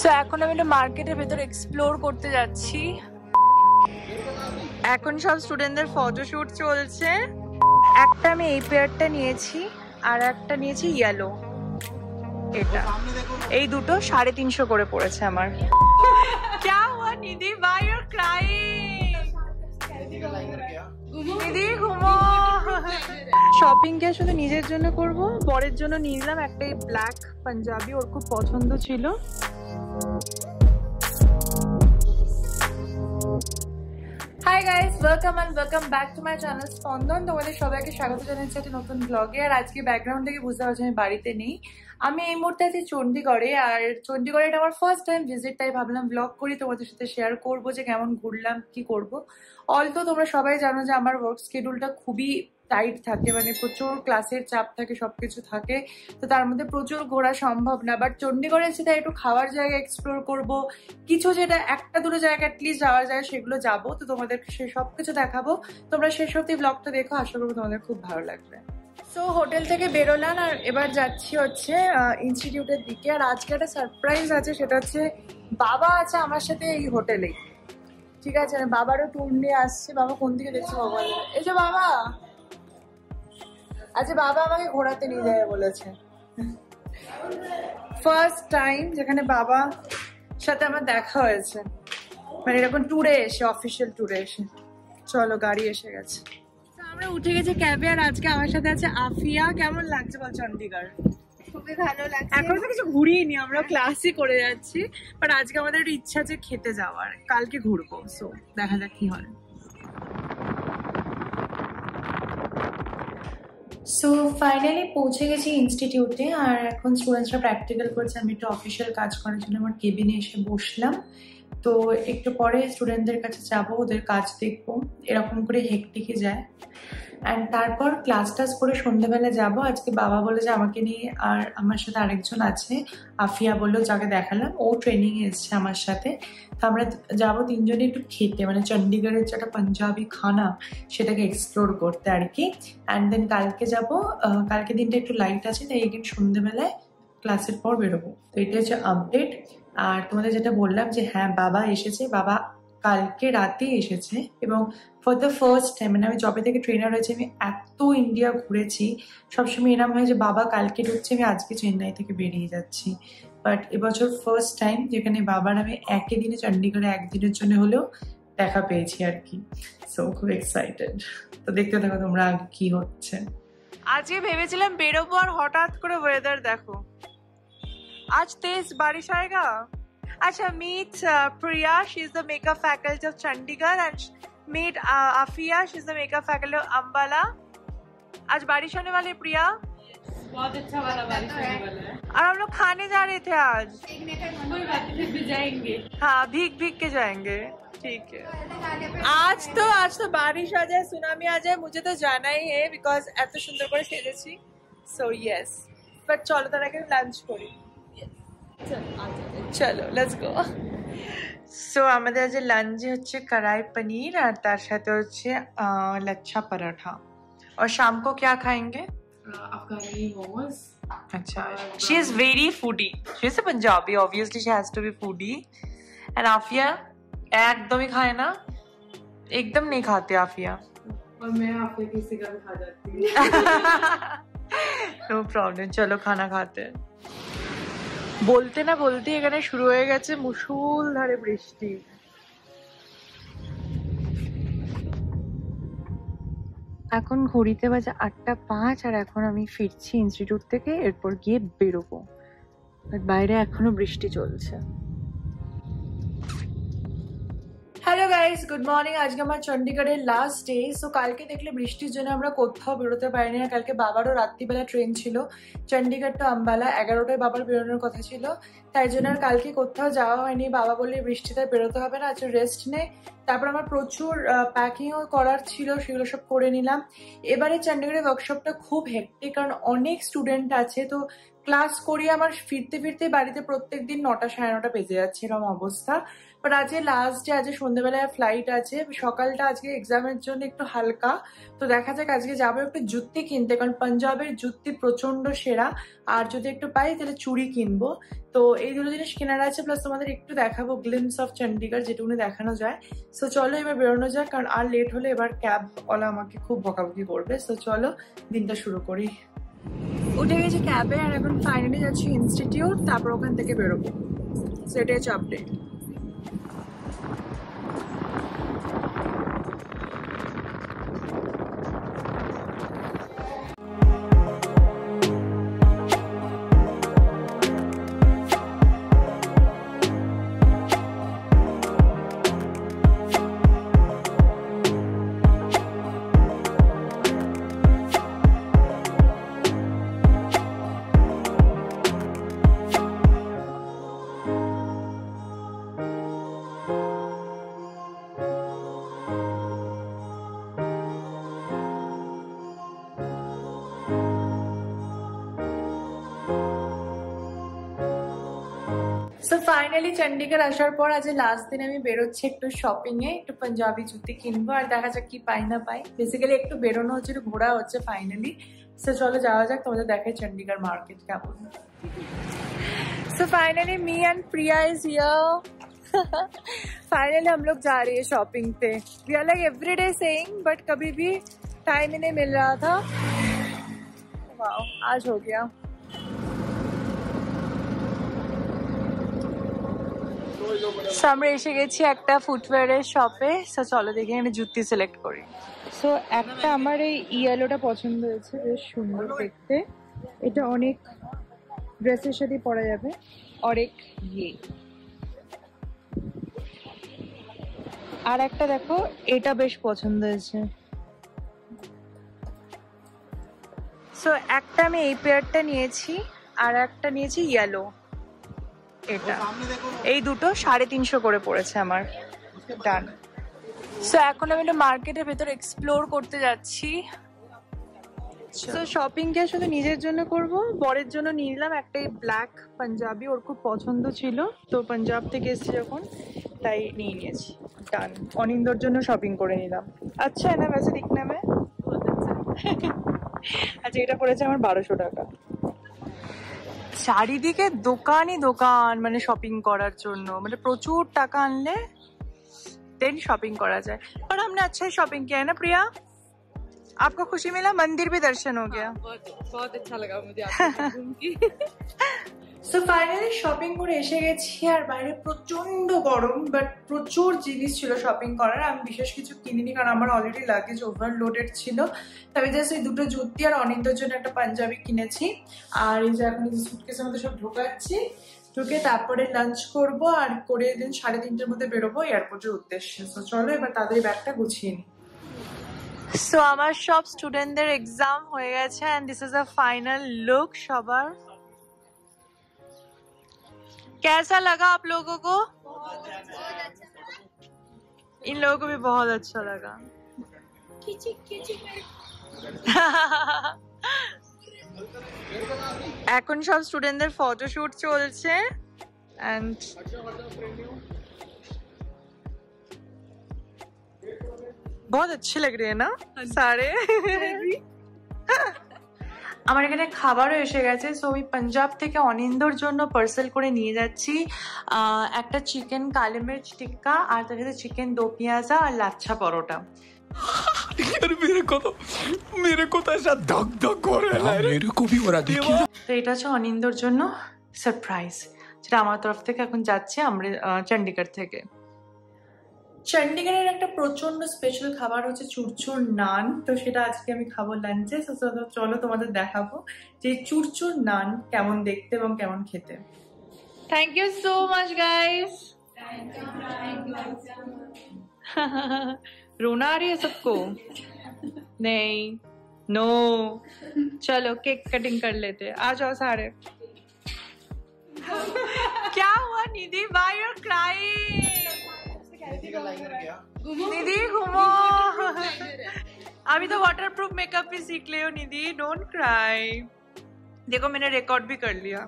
So এখন আমি মার্কেটের ভেতর এক্সপ্লোর করতে যাচ্ছি। এখন সব স্টুডেন্টদের ফটোশুট চলছে। একটা আমি এই পেয়ারটা নিয়েছি আর একটা নিয়েছি ইয়েলো। এটা এই দুটো 350 করে পড়েছে আমার। क्या हुआ निधि? Why you're crying? निधि घूमो। শপিং কে শুধু নিজের জন্য করব, বরের জন্য নিয়ে নিলাম একটা ব্ল্যাক পাঞ্জাবি, ওর খুব পছন্দ ছিল। Hi guys, welcome back to my channel স্পন্দন। তোমাদের সবাইকে স্বাগত জানাচ্ছি একটা নতুন ব্লগে। আর আজকে ব্যাকগ্রাউন্ড থেকে বুঝতে পারছি আমি বাড়িতে নেই, আমি এই মুহূর্তে আছি চণ্ডীগড়ে। আর চণ্ডীগড়ে এটা আমার ফার্স্ট টাইম ভিজিট, তাই ভাবলাম ব্লগ করি, তোমাদের সাথে শেয়ার করবো যে কেমন ঘুরলাম, কি করব। অলতো তোমরা সবাই জানো যে আমার ওয়ার্ক শিডিউলটা খুবই টাইট থাকে, মানে প্রচুর ক্লাসের চাপ থাকে, সবকিছু থাকে, তো তার মধ্যে প্রচুর ঘোরা সম্ভব না। বাট চণ্ডীগড়ে এসে তাই একটু খাওয়ার জায়গা এক্সপ্লোর করব, কিছু যেটা একটা দুটো জায়গা অ্যাটলিস্ট যাওয়ার যায় সেগুলো যাবো, তো তোমাদের সে সব কিছু দেখাবো। তোমরা শেষ অবধি ব্লগটা দেখো, আশা করবো তোমাদের খুব ভালো লাগবে। সো হোটেল থেকে বেরোলাম আর এবার যাচ্ছি হচ্ছে ইনস্টিটিউটের দিকে। আর আজকে একটা সারপ্রাইজ আছে, সেটা হচ্ছে বাবা আছে আমার সাথে এই হোটেলেই, ঠিক আছে? বাবারও ট্যুর নিয়ে আসছে। বাবা কোন দিকে দেখছে বাবা? এই যে বাবা, আচ্ছা বাবা আমাকে ঘোরাতে নিয়ে যাবে বলেছে। ফার্স্ট টাইম যেখানে বাবা সাথে আমার দেখা হয়েছে, মানে এরকম ট্যুরে এসে, অফিসিয়াল ট্যুরে এসে। চলো, গাড়ি এসে গেছে, আমরা উঠে গেছি ক্যাবে। আর আজকে আমার সাথে আছে আফিয়া। কেমন লাগছে বল চণ্ডীগড়? খুবই ভালো লাগছে। এখন তো কিছু ঘুরিনি, আমরা ক্লাসই করে যাচ্ছি, বাট আজকে আমাদের একটু ইচ্ছা আছে খেতে যাওয়ার, কালকে ঘুরবো। সো দেখা যাক কি হয়। সো ফাইনালি পৌঁছে গেছি ইনস্টিটিউটে। আর এখন স্টুডেন্টসরা প্র্যাকটিক্যাল করছে, আমি একটু অফিসিয়াল কাজ করার জন্য আমার কেবিনে এসে বসলাম। তো একটু পরে স্টুডেন্টদের কাছে যাব, ওদের কাজ দেখবো, এরকম করে হেক্টিকে যায়। অ্যান্ড তারপর ক্লাস টাস করে সন্ধ্যেবেলা যাব। আজকে বাবা বলে যে আমাকে নিয়ে, আর আমার সাথে আরেকজন আছে আফিয়া বললো, যাকে দেখালাম, ও ট্রেনিংয়ে এসছে আমার সাথে। তো আমরা যাবো তিনজনে একটু খেতে, মানে চণ্ডীগড়ের যেটা পাঞ্জাবি খানা সেটাকে এক্সপ্লোর করতে আর কি। অ্যান্ড দেন কালকে যাব, কালকে দিনটা একটু লাইট আছে, তাই এগেন সন্ধ্যেবেলায় ক্লাসের পর বেরোবো। তো এটা হচ্ছে আপডেট। আর তোমাদের যেটা বললাম যে হ্যাঁ বাবা এসেছে, বাবা কালকে রাতে এসেছে। এবং ফর দ্য ফার্স্ট টাইম, মানে আমি যবে থেকে ট্রেনার হয়েছে, আমি এত ইন্ডিয়া ঘুরেছি, সবসময় এরকম হয় যে বাবা কালকে ঢুকছে, আমি আজকে চেন্নাই থেকে বেরিয়ে যাচ্ছি। বাট এবছর ফার্স্ট টাইম যেখানে বাবার আমি একই দিনে চণ্ডীগড়ে একদিনের জন্য হলেও দেখা পেয়েছি আর কি। সো খুব এক্সাইটেড। তো দেখতে থাকো তোমরা আগে কি হচ্ছে। আজকে ভেবেছিলাম বেরোবো, আর হঠাৎ করে ওয়েদার দেখো, आज तेज बारिश आएगा। अच्छा, meet Priya, she is the makeup faculty of Chandigarh, and meet Afia, she is the makeup faculty of Ambala. आज बारिश होने वाली है प्रिया, बहुत अच्छा वाला बारिश होने वाला है। और हम लोग खाने जा रहे थे आज। कोई बात नहीं, फिर जाएंगे। हाँ, भीग भीग के जाएंगे, ठीक है। आज तो बारिश आ जाए, सुनामी आ जाए, मुझे तो जाना ही है, बिकॉज এত সুন্দর করে সেজেছি। সো ইয়েস, বাট চলো তার আগে লাঞ্চ করি। চলো লেটস গো। সো আমাদের আজ লাঞ্চে হচ্ছে কড়াই পনির, আর তার সাথে হচ্ছে লচ্ছা পরাঠা। और शाम को क्या खाएंगे? अफगानी मोमोज। अच्छा, she is very foodie, she is a Punjabi, obviously she has to be foodie. And Aafia एकदम ही खाए ना, एकदम नहीं खाते आफिया। और मैं आपके किसी का भी खा जाती हूँ। नो प्रॉब्लम, चलो खाना खाते हैं। বলতে না বলতে এখানে শুরু হয়ে গেছে মুষলধারে বৃষ্টি। এখন ঘড়িতে বাজে 8:05, আর এখন আমি ফিরছি ইনস্টিটিউট থেকে, এরপর গিয়ে বেরোবো। বাইরে এখনো বৃষ্টি চলছে। Hello guys, good morning. আজকে আমার চণ্ডীগড়ের লাস্ট ডে। সো কালকে দেখলে বৃষ্টির জন্য আমরা কোথাও বেরোতে পারিনি। না, কালকে বাবারও রাত্রিবেলা ট্রেন ছিল চণ্ডীগড় টু আম্বালা, 11টায় বাবার বেরোনোর কথা ছিল, তাই জন্য আর কালকে কোথাও যাওয়া হয়নি। বাবা বললে বৃষ্টিতে বেরোতে হবে না, আচ্ছা রেস্ট নে। তারপর আমার প্রচুর প্যাকিংও করার ছিল, সেগুলো সব করে নিলাম। এবারে চণ্ডীগড়ের ওয়ার্কশপটা খুব হেক্টিক, কারণ অনেক স্টুডেন্ট আছে, তো ক্লাস করি আমার ফিরতে ফিরতে বাড়িতে প্রত্যেকদিন 9টা সাড়ে 9টা বেজে যাচ্ছে এরকম অবস্থা। বাট আজকে লাস্ট ডে, আজকে সন্ধ্যেবেলায় ফ্লাইট আছে, সকালটা আজকে এক্সামের জন্য একটু হালকা। তো দেখা যাক, আজকে যাবো একটু জুতি কিনতে, কারণ পাঞ্জাবের জুতি প্রচন্ড সেরা। আর যদি একটু পাই তাহলে চুড়ি কিনবো। তো এই দুটো জিনিস কেনার আছে, প্লাস তোমাদের একটু দেখাবো গ্লিমস অফ চণ্ডীগড়, যেটুকুনি দেখানো যায়। সো চলো এবার বেরোনো যাক, কারণ আর লেট হলে এবার ক্যাবওয়ালা আমাকে খুব বকাবকি করবে। সো চলো দিনটা শুরু করি। উঠে গেছি ক্যাবে আর এখন ফাইনালি যাচ্ছি ইনস্টিটিউট, তারপর ওখান থেকে বেরোবো। সেটাই হচ্ছে আপডেট। সো ফাইনালি চণ্ডীগড় আসার পর আজ লাস্ট দিন আমি বেরোচ্ছি একটু শপিং এ, একটু পাঞ্জাবি জুতি কিনবো আর দেখা যাক কি পাই না পাই। বেসিক্যালি একটু বেরোনো হচ্ছে, একটু ঘোরা হচ্ছে ফাইনালি। সো চলো যাওয়া যাক, তোমাদের দেখাই চণ্ডীগড় মার্কেট কেমন। So finally me and Priya is here. Finally हम लोग जा रही है शॉपिंग पे। We are like everyday saying, but कभी भी टाइम ही नहीं मिल रहा था। वाओ, आज हो गया। আমরা এসে গেছি একটা ফুটওয়্যারের শপে। সো চলো দেখি এখানে জুতি সিলেক্ট করি। সো একটা আমার এই ইয়েলোটা পছন্দ হয়েছে, বেশ সুন্দর দেখতে। এটা অনেক ড্রেসের সাথে পরা যাবে। और एक ये আর একটা দেখো, এটা বেশ পছন্দ হয়েছে। সো একটা আমি এই পেয়ারটা নিয়েছি আর একটা নিয়েছি ইয়েলো। এটা এই দুটো 350 করে পড়েছে আমার। ডান। সো এখন আমি একটা মার্কেটের ভেতর এক্সপ্লোর করতে যাচ্ছি। সো শপিং কে শুধু নিজের জন্য করব, বরের জন্য নিয়ে নিলাম একটা ব্ল্যাক পাঞ্জাবি, ওর খুব পছন্দ ছিল, তো পাঞ্জাব থেকে এসেছি যখন তাই নিয়ে নিয়েছি। ডান। অনিন্দর জন্য শপিং করে নিলাম। আচ্ছা না वैसे दिखने में। আচ্ছা এটা পড়েছে আমার 1200 টাকা। চারিদিকে দোকানই দোকান, মানে শপিং করার জন্য, মানে প্রচুর টাকা আনলে দেন শপিং করা যায়। और हमने अच्छा ही शॉपिंग किया है ना प्रिया? आपको खुशी मिला? मंदिर भी दर्शन हो गया। बहुत अच्छा लगा मुझे आपके घूम के। সো ফাইনালি শপিং করে এসে গেছি আর বাইরে প্রচন্ড গরম, বাট প্রচুর জিনিস ছিল শপিং করার। আমি বিশেষ কিছু কিনিনি কারণ আমার অলরেডি লাগেজ ওভারলোডেড ছিল। তবে জাস্ট এই দুটো জুতি আর অনিন্দর জন্য একটা পাঞ্জাবি কিনেছি। আর এই যে এখন সুটকেসের মধ্যে সব ঢোকাচ্ছি, ঢুকে তারপরে লাঞ্চ করব আর করে দিন 3:30টার মধ্যে বেরোবো এয়ারপোর্টের উদ্দেশ্যে। সো চলো এবার তাদের ব্যাগটা গুছিয়ে নিই। সো আমার সব স্টুডেন্টদের এক্সাম হয়ে গেছে and this is a final look সবার। कैसा लगा आप लोगों को? इन लोगों को भी बहुत अच्छा लगा। এখন সব স্টুডেন্টদের ফটোশুট চলছে এন্ড बहुत अच्छे लग रहे हैं ना सारे। আমার এখানে খাবারও এসে গেছে। সো ওই পাঞ্জাব থেকে অনিন্দর জন্য পার্সেল করে নিয়ে যাচ্ছি একটা চিকেন কালি মির্চ টিক্কা আর তার সাথে চিকেন দো পেঁয়াজা আর লাচ্ছা পরোটা। मेरे को तो ऐसा धक धक हो रहा है। मेरे को भी हो रहा देखिए। তো এটা হচ্ছে অনিন্দর জন্য সারপ্রাইজ, যেটা আমার তরফ থেকে এখন যাচ্ছে আমরা চণ্ডীগড় থেকে। চণ্ডীগড়ের একটা প্রচন্ড স্পেশাল খাবার হচ্ছে চুরচুর নান। তো সেটা আজকে আমি খাবো লাঞ্চে। চলো তোমাদের দেখাবো যে চুরচুর নান কেমন দেখতে এবং কেমন খেতে। Thank you so much guys. रोना आ रही है सबको? नहीं, नो। चलो केक कटिंग कर लेते। आ जाओ सारे। क्या हुआ निधि? Why you're crying? निधि घूमो। अभी तो वाटरप्रूफ मेकअप भी सीख ले हो निधि, डोंट क्राई। देखो मैंने रिकॉर्ड भी कर लिया,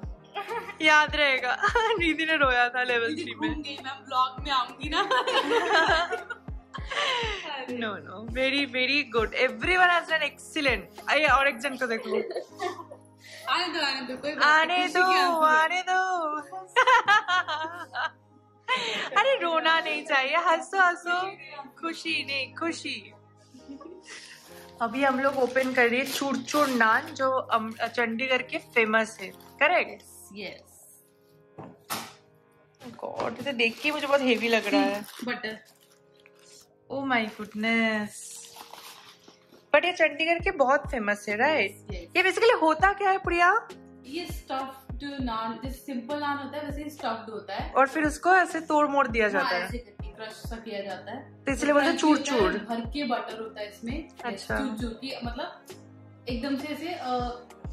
याद रहेगा। निधि ने रोया था लेवल 3 में। मैं ब्लॉग में आऊंगी ना। No, very very good. Everyone has done excellent. आइए और एक जन को देखो। आने दो। अरे रोना नहीं चाहिए, हंसो खुशी नहीं खुशी। अभी हम लोग ओपन कर रही है चूर नान, जो चंडीगढ़ के फेमस है। करेक्ट? यस। गॉड, इसे देख के मुझे बहुत हेवी लग रहा है। Butter. Oh my goodness. But ये चंडीगढ़ के बहुत फेमस है, राइट? ये बेसिकली होता क्या है प्रिया? ये स्टफ्ड नान, जैसे सिंपल नान होता है वैसे स्टफ्ड होता है, और फिर उसको ऐसे तोड़ मोड़ दिया जाता है, ऐसे करके क्रश सा किया जाता है, तो इसलिए बोलते चूर। भर के बटर होता है इसमें। अच्छा। चूर की मतलब एकदम से ऐसे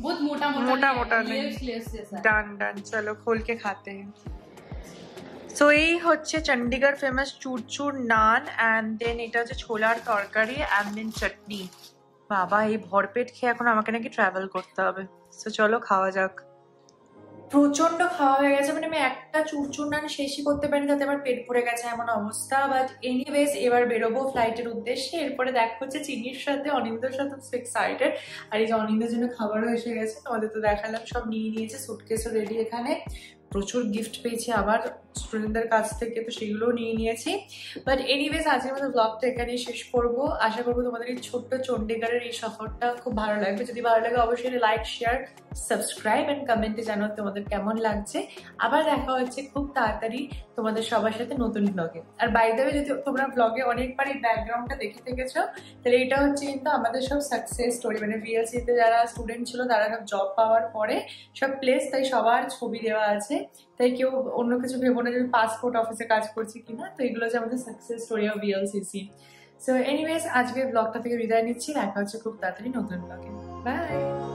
बहुत मोटा नहीं। डन, चलो खोल के खाते हैं। সো এই হচ্ছে Chandigarh famous chur chur naan, and then এটা হচ্ছে ছোলার তরকারি অ্যান্ড দেন চাটনি। বাবা, এই ভরপেট খেয়ে এখন আমাকে নাকি ট্রাভেল করতে হবে। সো চলো খাওয়া যাক। প্রচন্ড খাওয়া হয়ে গেছে, মানে আমি একটা চুরচুর নান শেষই করতে পারিনি, তাতে আমার পেট ভরে গেছে এমন অবস্থা। বাট এনিওয়েজ এবার বেরোবো ফ্লাইটের উদ্দেশ্যে। এরপরে দেখা হচ্ছে চিনির সাথে, অনিন্দের সাথে। এক্সাইটেড। আর এই যে অনিন্দের জন্য খাবারও এসে গেছে, তোমাদের তো দেখালাম, সব নিয়ে নিয়েছে, সুটকেসও রেডি। এখানে প্রচুর গিফট পেয়েছি আবার স্টুডেন্টদের কাছ থেকে, তো সেগুলোও নিয়ে নিয়েছি। বাট এনিওয়েজ আজকের মতো ব্লগটা এখানেই শেষ করবো। আশা করবো তোমাদের এই ছোট্ট চণ্ডীগড়ের এই সফরটা খুব ভালো লাগবে। যদি ভালো লাগে অবশ্যই লাইক, শেয়ার, সাবস্ক্রাইব এন্ড কমেন্টে জানাও তোমাদের কেমন লাগছে। আবার দেখা হচ্ছে খুব তাড়াতাড়ি তোমাদের সবার সাথে নতুন ব্লগে। আর বাই দ্য ওয়ে, যদি তোমরা ব্লগে অনেকবার এই ব্যাকগ্রাউন্ডটা দেখে থেকেছো, তাহলে এটা হচ্ছে কিন্তু আমাদের সব সাকসেস স্টোরি, মানে ভিএলসিতে যারা স্টুডেন্ট ছিল তারা সব জব পাওয়ার পরে সব প্লেস, তাই সবার ছবি দেওয়া আছে। তাই কেউ অন্য কিছু ভেবো না যে পাসপোর্ট অফিসে কাজ করছি কিনা। তো এগুলো হচ্ছে আমাদের success story of VLCC. So anyways আজকের ব্লগটা থেকে বিদায় নিচ্ছি। দেখা হচ্ছে খুব তাড়াতাড়ি নতুন ব্লগে। বাই।